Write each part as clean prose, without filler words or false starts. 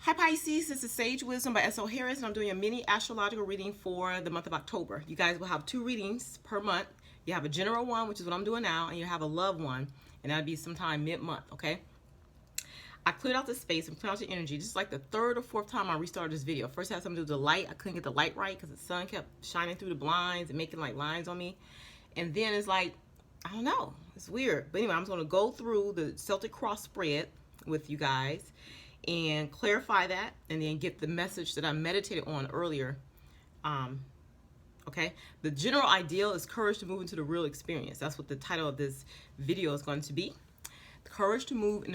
Hi Pisces, this is Sage Wisdom by S.L. Harris, and I'm doing a mini astrological reading for the month of October. You guys will have 2 readings per month. You have a general one, which is what I'm doing now, and you have a love one, and that'll be sometime mid-month, okay? I cleared out the space and cleared out the energy. This is like the 3rd or 4th time I restarted this video. First, I had something to do with the light. I couldn't get the light right because the sun kept shining through the blinds and making like lines on me. And then it's like, I don't know, it's weird. But anyway, I'm just going to go through the Celtic cross spread with you guys and clarify that, and then get the message that I meditated on earlier. Okay, the general ideal is courage to move into the real experience. That's what the title of this video is going to be. Courage to move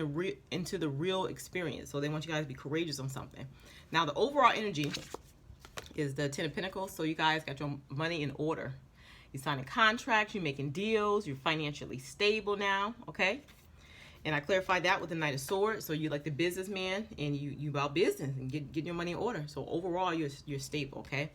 into the real experience. So they want you guys to be courageous on something. Now the overall energy is the 10 of Pentacles. So you guys got your money in order. You're signing contracts, you're making deals, you're financially stable now, okay? And I clarified that with the Knight of Swords. So you're like the businessman, and you about business and getting your money in order. So overall, you're stable, okay?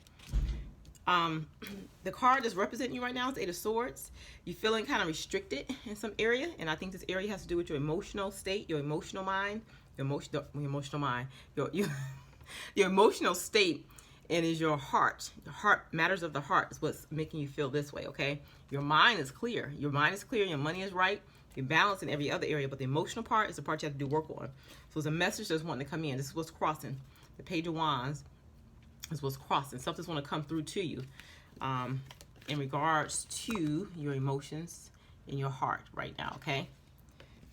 The card that's representing you right now is the 8 of Swords. You're feeling kind of restricted in some area, and I think this area has to do with your emotional state, your emotional mind, your emotional mind, your emotional state, and is your heart. The heart, matters of the heart is what's making you feel this way, okay? Your mind is clear. Your mind is clear. Your money is right. You're balanced in every other area, but the emotional part is the part you have to do work on. So it's a message that's wanting to come in. This is what's crossing. The Page of Wands is what's crossing. Something's want to come through to you in regards to your emotions in your heart right now, okay?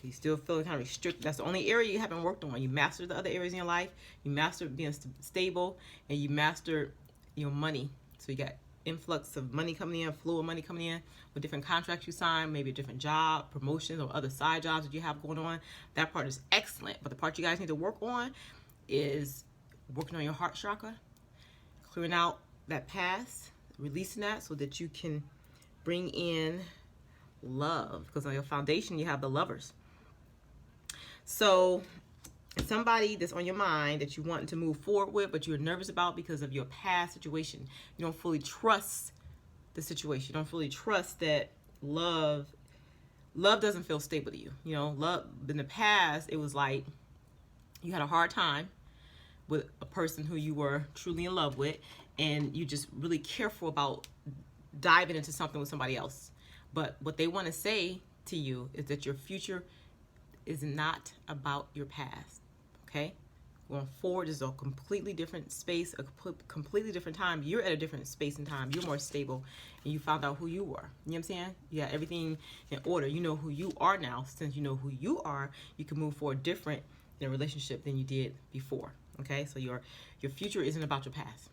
You still feel kind of restricted. That's the only area you haven't worked on. You mastered the other areas in your life. You mastered being stable, and you mastered your money. So you got influx of money coming in, flow of money coming in with different contracts you sign, maybe a different job, promotions, or other side jobs that you have going on. That part is excellent. But the part you guys need to work on is working on your heart chakra, clearing out that past, releasing that so that you can bring in love. Because on your foundation, you have the Lovers. So somebody that's on your mind that you want to move forward with, but you're nervous about because of your past situation. You don't fully trust the situation. You don't fully trust that love doesn't feel stable to you. You know, love in the past, it was like you had a hard time with a person who you were truly in love with, and you're just really careful about diving into something with somebody else. But what they want to say to you is that your future is not about your past, okay? Going forward is a completely different space, a completely different time. You're at a different space and time. You're more stable, and you found out who you were. You know what I'm saying? You got everything in order. You know who you are now. Since you know who you are, you can move forward different in a relationship than you did before, okay? So your future isn't about your past.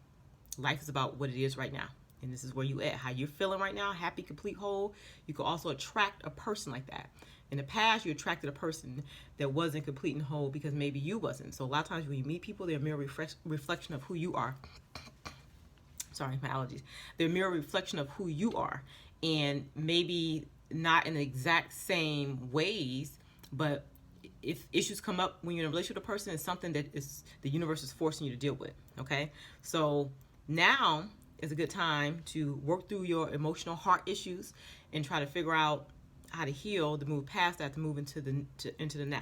Life is about what it is right now. And this is where you at, how you're feeling right now, happy, complete, whole. You could also attract a person like that. In the past, you attracted a person that wasn't complete and whole because maybe you wasn't. So a lot of times when you meet people, they're a mirror reflection of who you are. Sorry, my allergies. They're a mirror reflection of who you are. And maybe not in the exact same ways, but if issues come up when you're in a relationship with a person, it's something that is the universe is forcing you to deal with, okay? So now is a good time to work through your emotional heart issues and try to figure out how to heal, to move past that, to move into the now.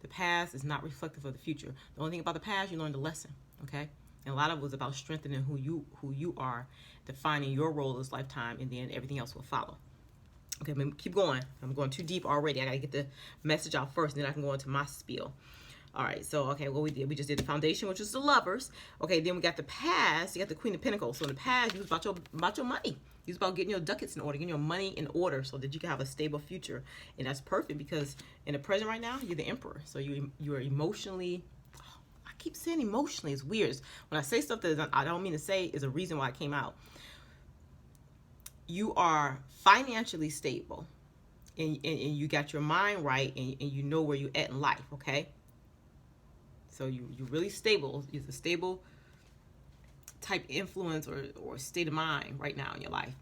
The past is not reflective of the future. The only thing about the past, you learned a lesson, okay? And a lot of it was about strengthening who you are, defining your role in this lifetime, and then everything else will follow. Okay, keep going. I'm going too deep already. I gotta get the message out first, and then I can go into my spiel. All right, so, okay, what we just did the foundation, which is the Lovers. Okay, then we got the past. You got the Queen of Pentacles. So in the past, you was about your money. You was about getting your ducats in order, getting your money in order so that you can have a stable future. And that's perfect because in the present right now, you're the Emperor. So you're emotionally, I keep saying emotionally, it's weird. When I say stuff that I don't mean to say is a reason why it came out. You are financially stable, and you got your mind right, and you know where you're at in life, okay? So you're really stable. It's a stable type influence or state of mind right now in your life.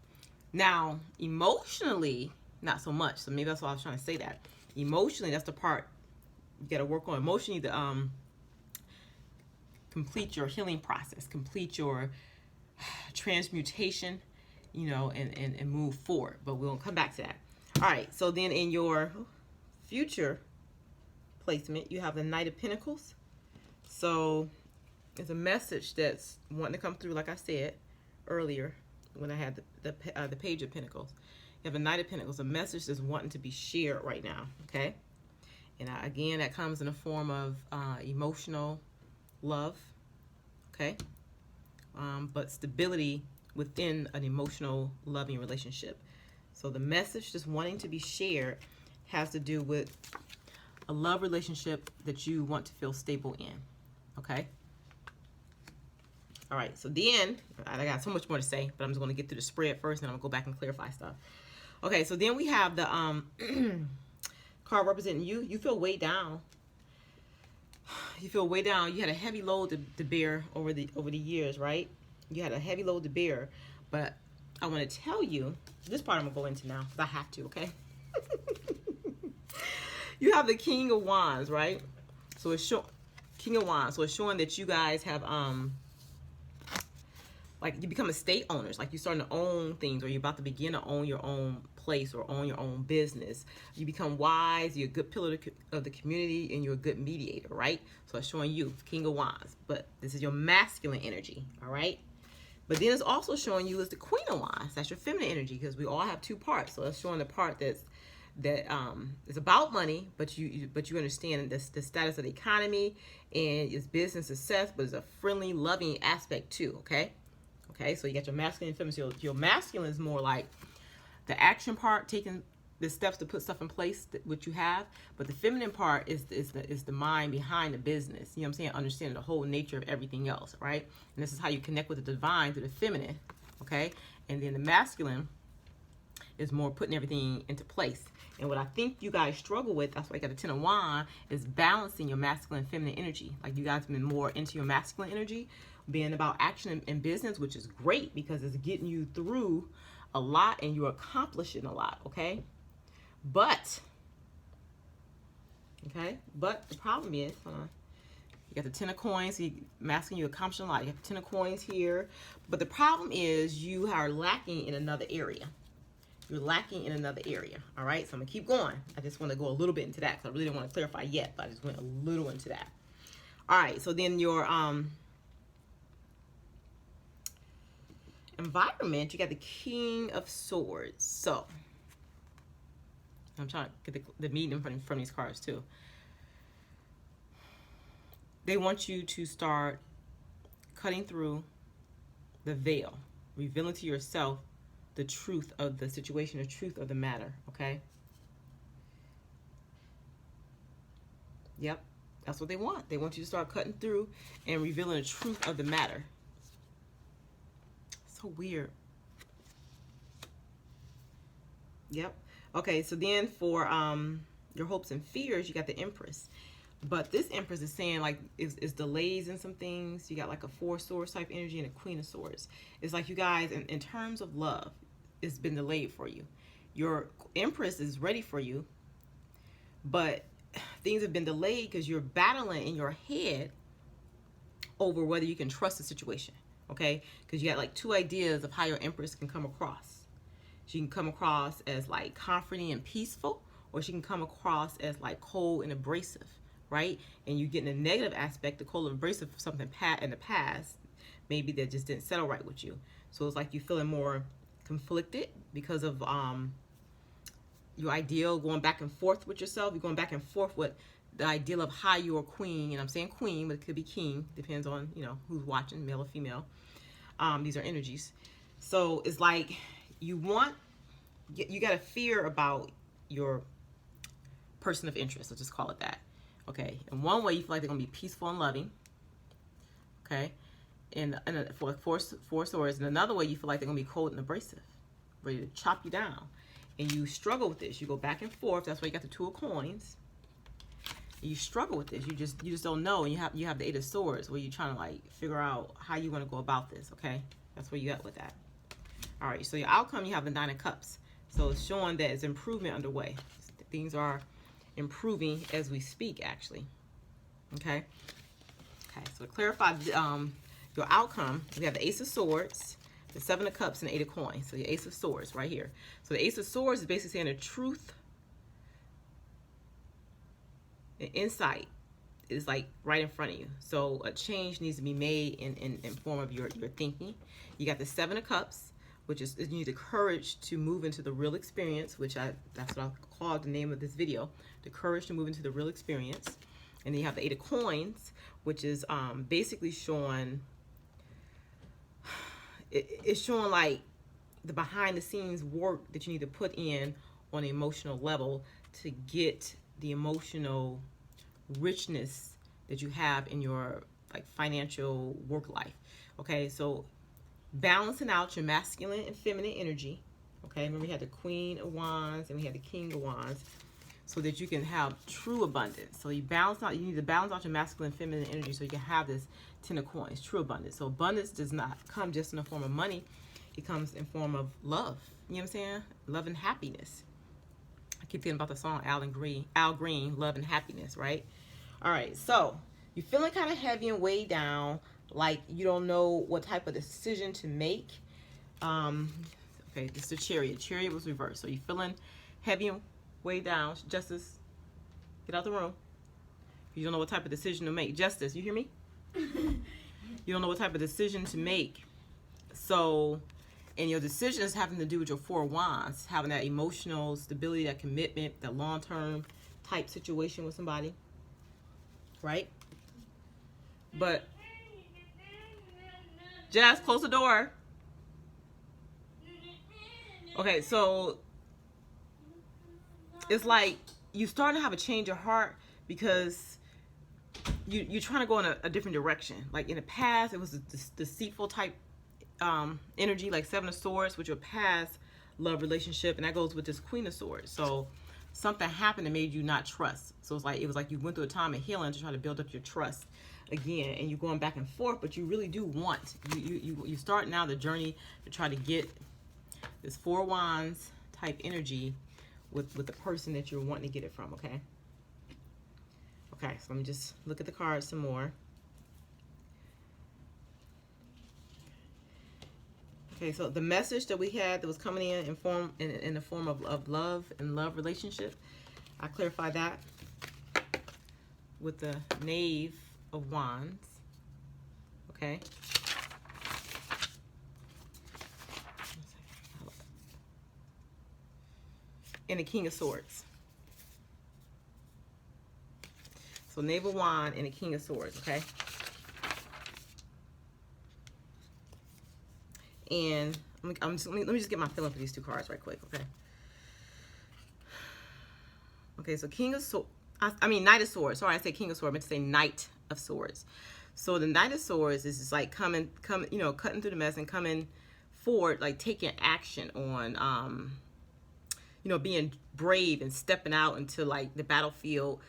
Now, emotionally, not so much. So maybe that's why I was trying to say that. Emotionally, that's the part you got to work on. Emotionally, to complete your healing process, complete your transmutation, you know, and move forward. But we'll come back to that. All right, so then in your future placement, you have the Knight of Pentacles. So It's a message that's wanting to come through, like I said earlier when I had the Page of Pentacles. You have a Knight of Pentacles, a message that's wanting to be shared right now, okay? And again, that comes in the form of emotional love, okay? But stability within an emotional, loving relationship. So the message that's wanting to be shared has to do with a love relationship that you want to feel stable in, okay? All right, so then, I got so much more to say, but I'm just going to get through the spread first, and I'm going to go back and clarify stuff. Okay, so then we have the card representing you. You feel weighed down. You feel weighed down. You had a heavy load to bear over the years, right? You had a heavy load to bear, but I want to tell you, this part I'm going to go into now, because I have to, okay? You have the King of Wands, right? So it's King of Wands. So it's showing that you guys have like you become estate owners, like you're starting to own things, or you're about to begin to own your own place or own your own business. You become wise, you're a good pillar of the community, and you're a good mediator, right? So it's showing you King of Wands, but this is your masculine energy, all right? But then it's also showing you as the Queen of Wands. That's your feminine energy, because we all have two parts. So it's showing the part that is about money, but you understand the status of the economy and it's business success, but it's a friendly, loving aspect too, okay? Okay, so you got your masculine and feminine. So your masculine is more like the action part, taking the steps to put stuff in place, which you have. But the feminine part is the mind behind the business. You know what I'm saying? Understanding the whole nature of everything else, right? And this is how you connect with the divine through the feminine, okay? And then the masculine is more putting everything into place. And what I think you guys struggle with, that's why I got the Ten of Wands, is balancing your masculine and feminine energy. Like you guys have been more into your masculine energy, being about action and business, which is great because it's getting you through a lot and you're accomplishing a lot, okay? But the problem is, hold on. You got the Ten of Coins, so masculine, you're accomplishing a lot. You have the Ten of Coins here. But the problem is you are lacking in another area. You're lacking in another area, all right? So I'm going to keep going. I just want to go a little bit into that because I really didn't want to clarify yet, but I just went a little into that. All right, so then your environment, you got the King of Swords. So I'm trying to get the meaning from these cards too. They want you to start cutting through the veil, revealing to yourself the truth of the situation, the truth of the matter, okay? Yep, that's what they want. They want you to start cutting through and revealing the truth of the matter. So weird. Yep. Okay, so then for your hopes and fears, you got the Empress. But this Empress is saying like is delays in some things. You got like a Four of Swords type energy and a Queen of Swords. It's like you guys, in terms of love, it's been delayed for you. Your Empress is ready for you, but things have been delayed because you're battling in your head over whether you can trust the situation, okay? Because you got like two ideas of how your Empress can come across. She can come across as like comforting and peaceful, or she can come across as like cold and abrasive, right? And you get in a negative aspect, the cold and abrasive for something in the past, maybe that just didn't settle right with you. So it's like you're feeling more conflicted because of your ideal going back and forth with yourself. You're going back and forth with the ideal of how you're a queen, and I'm saying queen, but it could be king, depends on, you know, who's watching, male or female. These are energies. So it's like you got a fear about your person of interest, let's just call it that. Okay, in one way you feel like they're going to be peaceful and loving, okay, and for Four Swords. In another way you feel like they're going to be cold and abrasive, ready to chop you down. And you struggle with this. You go back and forth. That's why you got the Two of Coins. You struggle with this. You just don't know. And you have the Eight of Swords, where you're trying to like figure out how you want to go about this, okay? That's where you got with that. All right, so your outcome, you have the Nine of Cups. So it's showing that it's improvement underway. Things are improving as we speak, actually. Okay? Okay, so to clarify your outcome, we have the Ace of Swords, the Seven of Cups, and the Eight of Coins. So your Ace of Swords right here. So the Ace of Swords is basically saying the truth, the insight is like right in front of you. So a change needs to be made in form of your thinking. You got the Seven of Cups, which is you need the courage to move into the real experience, that's what I called the name of this video, the courage to move into the real experience. And then you have the Eight of Coins, which is basically showing, it's showing like the behind the scenes work that you need to put in on an emotional level to get the emotional richness that you have in your like financial work life. Okay, so balancing out your masculine and feminine energy. Okay, remember we had the Queen of Wands and we had the King of Wands, so that you can have true abundance. So you need to balance out your masculine and feminine energy so you can have this Ten of Coins, true abundance. So abundance does not come just in the form of money. It comes in form of love. You know what I'm saying? Love and happiness. I keep thinking about the song Al Green, Love and Happiness, right? All right, so you're feeling kind of heavy and weighed down, like you don't know what type of decision to make. Okay, this is the Chariot. Chariot was reversed. So you're feeling heavy and weighed down. Justice, get out the room. You don't know what type of decision to make. Justice, you hear me? You don't know what type of decision to make. So, and your decision is having to do with your Four of Wands, having that emotional stability, that commitment, that long-term type situation with somebody, right? But, Jazz, close the door. Okay, so it's like you starting to have a change of heart because you're trying to go in a different direction. Like in the past, it was a deceitful type energy, like Seven of Swords, with your past love relationship, and that goes with this Queen of Swords. So something happened that made you not trust. So it was like you went through a time of healing to try to build up your trust again, and you're going back and forth, but you really do want, you start now the journey to try to get this Four of Wands type energy with the person that you're wanting to get it from. Okay, so let me just look at the cards some more. Okay, so the message that we had that was coming in the form of love and love relationship, I clarified that with the Knave of Wands. Okay. And the King of Swords. So Knave of Wands and the King of Swords, okay? And let me just get my feeling for these two cards right quick, okay? Okay, so King of Swords, Knight of Swords. Sorry, I said King of Swords. I meant to say Knight of Swords. So the Knight of Swords is just like coming, cutting through the mess and coming forward, like taking action on, being brave and stepping out into like the battlefield,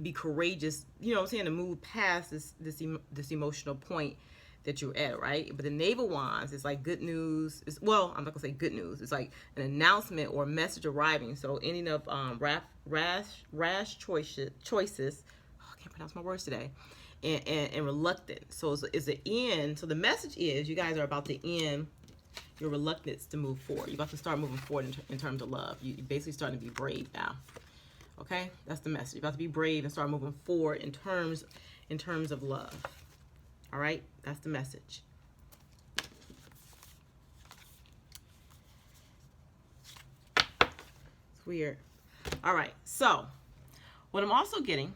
be courageous, to move past this emotional point that you're at, right? But the Knave of Wands is like good news. Well, I'm not gonna say good news. It's like an announcement or a message arriving. So ending up rash choices. Oh, I can't pronounce my words today. And reluctant. So it's an end. So the message is you guys are about to end your reluctance to move forward. You're about to start moving forward in terms of love. You're basically starting to be brave now. Okay, that's the message. You're about to be brave and start moving forward in terms of love. All right, that's the message. It's weird. All right, so what I'm also getting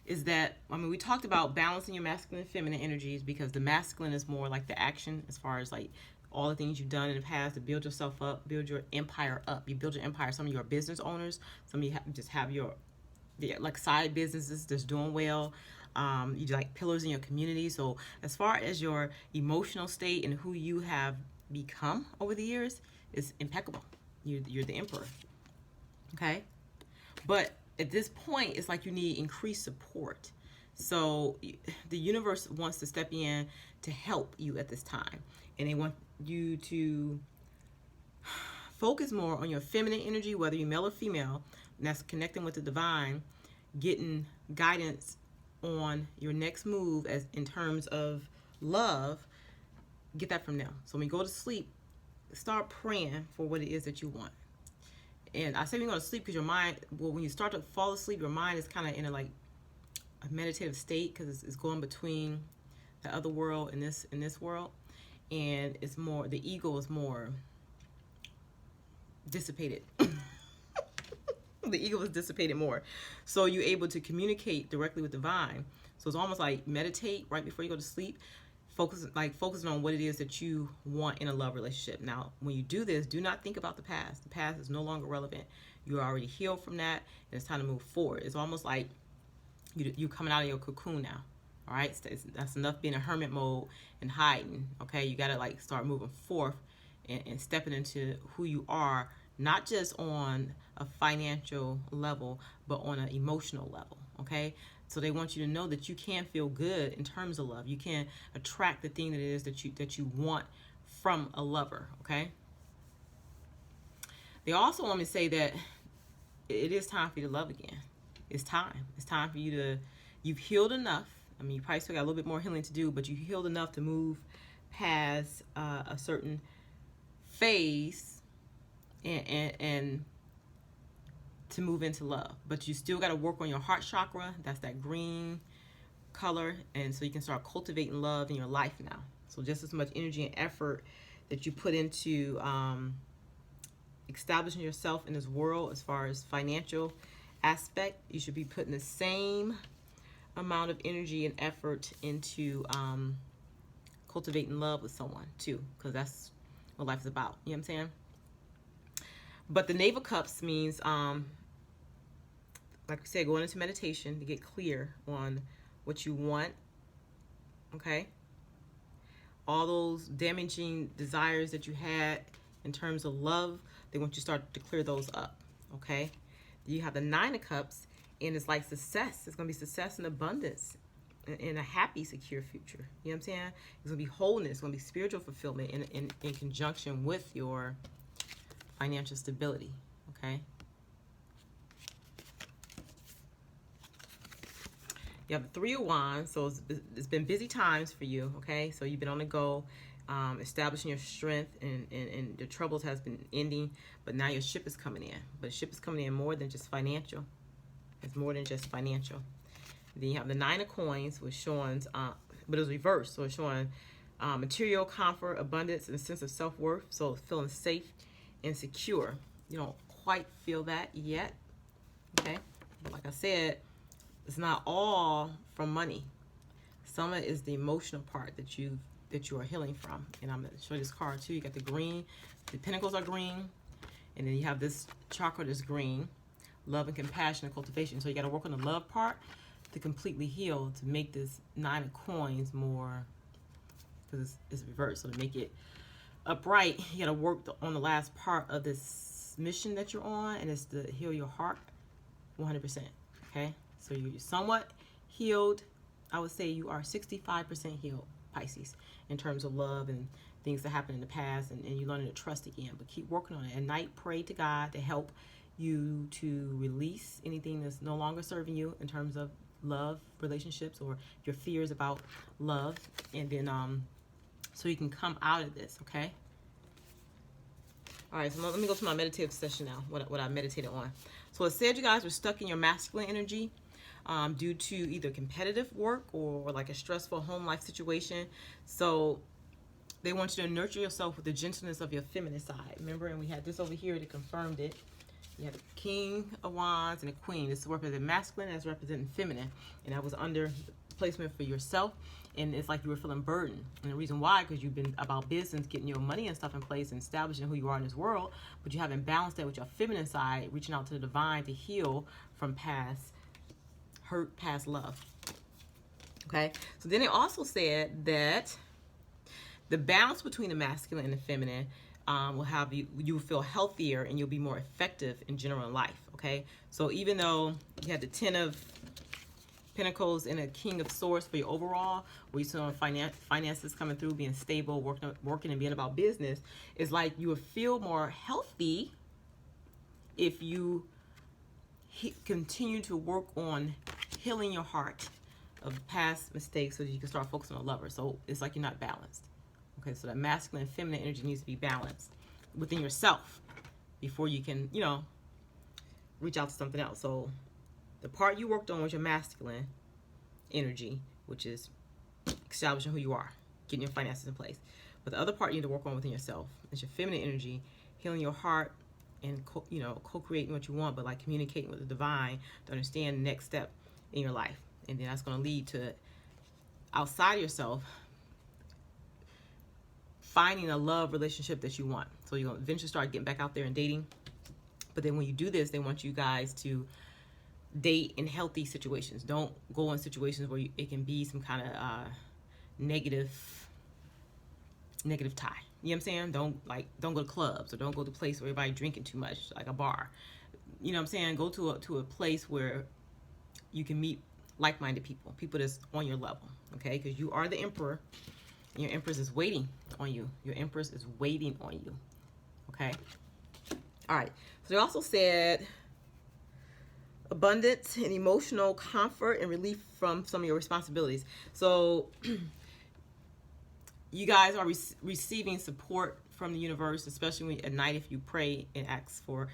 is that, we talked about balancing your masculine and feminine energies, because the masculine is more like the action, as far as like all the things you've done in the past to build yourself up, build your empire up. You build your empire. Some of you are business owners. Some of you just have your like side businesses that's doing well. You do like pillars in your community. So as far as your emotional state and who you have become over the years is impeccable. You're the emperor. Okay, but at this point, it's like you need increased support. So the universe wants to step in to help you at this time. And they want you to focus more on your feminine energy, whether you're male or female, and that's connecting with the divine, getting guidance on your next move as in terms of love. Get that from them. So when you go to sleep, start praying for what it is that you want. And I say when you go to sleep because your mind, when you start to fall asleep, your mind is kind of in a like a meditative state, because it's going between the other world and this world, and it's more, the ego is more dissipated. The ego is dissipated more, so you're able to communicate directly with divine. So it's almost like meditate right before you go to sleep, focusing on what it is that you want in a love relationship. Now, when you do this, do not think about the past. The past is no longer relevant. You're already healed from that, and it's time to move forward. It's almost like you coming out of your cocoon now. All right, that's enough being in hermit mode and hiding. Okay, you gotta like start moving forth and stepping into who you are, not just on a financial level, but on an emotional level. Okay, so they want you to know that you can feel good in terms of love. You can attract the thing that it is that you want from a lover. Okay. They also want me to say that it is time for you to love again. It's time. It's time for you to. You've healed enough. I mean, you probably still got a little bit more healing to do, but you healed enough to move past a certain phase and to move into love. But you still got to work on your heart chakra. That's that green color, and so you can start cultivating love in your life now. So just as much energy and effort that you put into establishing yourself in this world as far as financial aspect, you should be putting the same amount of energy and effort into cultivating love with someone too, because that's what life is about. You know what I'm saying? But the Knave of Cups means, like we said, going into meditation to get clear on what you want. Okay? All those damaging desires that you had in terms of love, they want you to start to clear those up. Okay? You have the Nine of Cups, and it's like success. It's going to be success and abundance in a happy, secure future. You know what I'm saying? It's going to be wholeness. It's going to be spiritual fulfillment in conjunction with your financial stability. Okay? You have the Three of Wands, so it's been busy times for you. Okay? So you've been on the go, establishing your strength, and the troubles has been ending, but now your ship is coming in. But the ship is coming in more than just financial. It's more than just financial. Then you have the Nine of Coins, which showing, but it's reversed. So it's showing material comfort, abundance, and a sense of self-worth. So feeling safe and secure. You don't quite feel that yet. Okay? But like I said, it's not all from money. Some of it is the emotional part that you are healing from. And I'm going to show you this card too. You got the green. The pentacles are green. And then you have this chakra that's green. Love and compassion and cultivation. So you got to work on the love part to completely heal, to make this Nine of Coins more, because it's reversed. So to make it upright, you got to work on the last part of this mission that you're on, and it's to heal your heart 100%. Okay? So you're somewhat healed. I would say you are 65% healed, Pisces, in terms of love and things that happened in the past, and you're learning to trust again. But keep working on it. At night, pray to God to help you to release anything that's no longer serving you in terms of love, relationships, or your fears about love, and then so you can come out of this. Okay? All right, so let me go to my meditative session now, what I meditated on. So it said you guys were stuck in your masculine energy due to either competitive work or like a stressful home life situation. So they want you to nurture yourself with the gentleness of your feminine side. Remember, and we had this over here that confirmed it. You have the King of Wands and the Queen. This is representing masculine, that's representing feminine. And that was under placement for yourself. And it's like you were feeling burdened. And the reason why, because you've been about business, getting your money and stuff in place and establishing who you are in this world, but you haven't balanced that with your feminine side, reaching out to the divine to heal from past hurt, past love. Okay? So then it also said that the balance between the masculine and the feminine will have you feel healthier, and you'll be more effective in general in life. Okay, so even though you had the Ten of Pentacles and a King of Swords for your overall, where you saw finances coming through, being stable, working and being about business, is like you will feel more healthy if you continue to work on healing your heart of past mistakes, so that you can start focusing on lover. So it's like you're not balanced. Okay, so that masculine and feminine energy needs to be balanced within yourself before you can, reach out to something else. So the part you worked on was your masculine, energy, which is establishing who you are, getting your finances in place. But the other part you need to work on within yourself is your feminine energy, healing your heart, and co-creating what you want, but like communicating with the divine to understand the next step in your life. And then that's going to lead to, outside yourself, finding a love relationship that you want. So you're going to eventually start getting back out there and dating. But then when you do this, they want you guys to date in healthy situations. Don't go in situations where it can be some kind of negative tie. You know what I'm saying? Don't go to clubs, or don't go to a place where everybody drinking too much, like a bar. You know what I'm saying? Go to a place where you can meet like-minded people that's on your level, okay? Because you are the emperor, and your empress is waiting on you. Your empress is waiting on you, okay? All right. So they also said abundance and emotional comfort and relief from some of your responsibilities. So you guys are receiving support from the universe, especially at night if you pray and ask for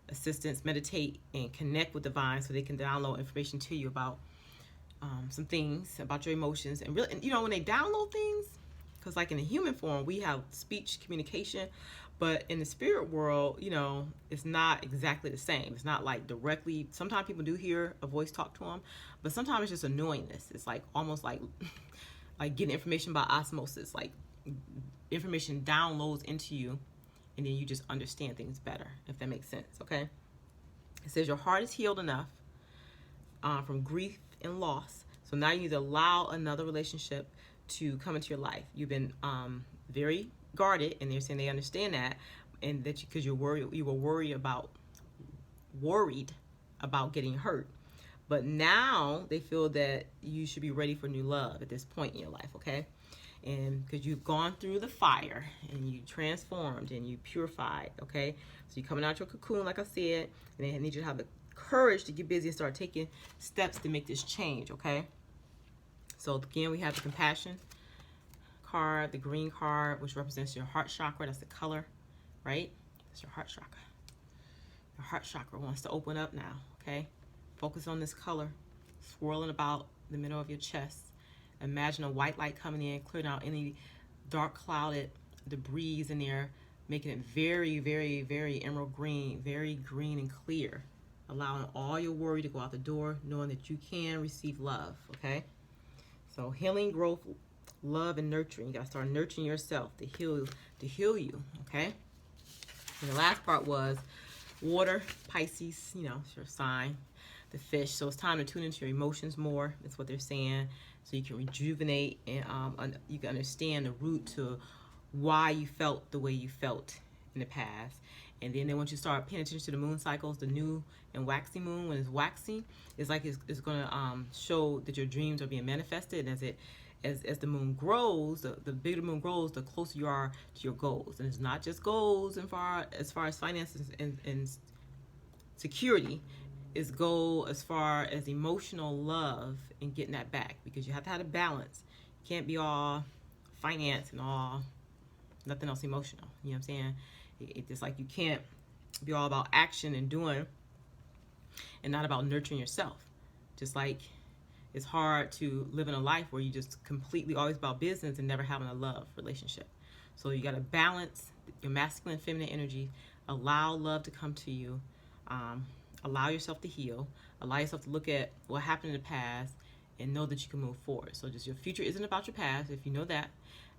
assistance, meditate, and connect with divine so they can download information to you about some things, about your emotions. And really, you know, when they download things, because like in the human form, we have speech communication, but in the spirit world, you know, it's not exactly the same. It's not like directly. Sometimes people do hear a voice talk to them, but sometimes it's just annoyingness. It's like almost like getting information by osmosis. Like information downloads into you, and then you just understand things better, if that makes sense, okay? It says your heart is healed enough from grief and loss. So now you need to allow another relationship to come into your life. You've been very guarded, and they're saying they understand that, and that because you were worried about getting hurt. But now they feel that you should be ready for new love at this point in your life, okay? And because you've gone through the fire and you transformed and you purified, okay? So you're coming out your cocoon, like I said, and they need you to have the courage to get busy and start taking steps to make this change, okay? So again, we have the compassion card, the green card, which represents your heart chakra. That's the color, right? That's your heart chakra. Your heart chakra wants to open up now, okay? Focus on this color, swirling about the middle of your chest. Imagine a white light coming in, clearing out any dark clouded debris in there, making it very, very, very emerald green, very green and clear, allowing all your worry to go out the door, knowing that you can receive love, okay? So healing, growth, love, and nurturing. You got to start nurturing yourself to heal you, okay? And the last part was water, Pisces, you know, it's your sign, the fish. So it's time to tune into your emotions more. That's what they're saying. So you can rejuvenate and you can understand the root to why you felt the way you felt in the past. And then want you to start paying attention to the moon cycles, the new and waxing moon. When it's waxing, it's like it's going to show that your dreams are being manifested. And as the moon grows, the bigger the moon grows, the closer you are to your goals. And it's not just goals as far as finances and security. It's goal as far as emotional love and getting that back, because you have to have a balance. You can't be all finance and all nothing else emotional. You know what I'm saying? It's just like you can't be all about action and doing and not about nurturing yourself. Just like it's hard to live in a life where you just completely always about business and never having a love relationship. So you got to balance your masculine and feminine energy, allow love to come to you, allow yourself to heal, allow yourself to look at what happened in the past and know that you can move forward. So just your future isn't about your past. If you know that,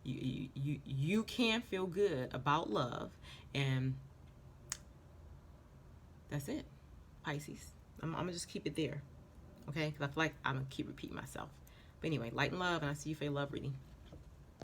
you can feel good about love, and that's it, Pisces. I'm gonna just keep it there, okay? Because I feel like I'm gonna keep repeating myself. But anyway, light and love, and I see you for your love reading.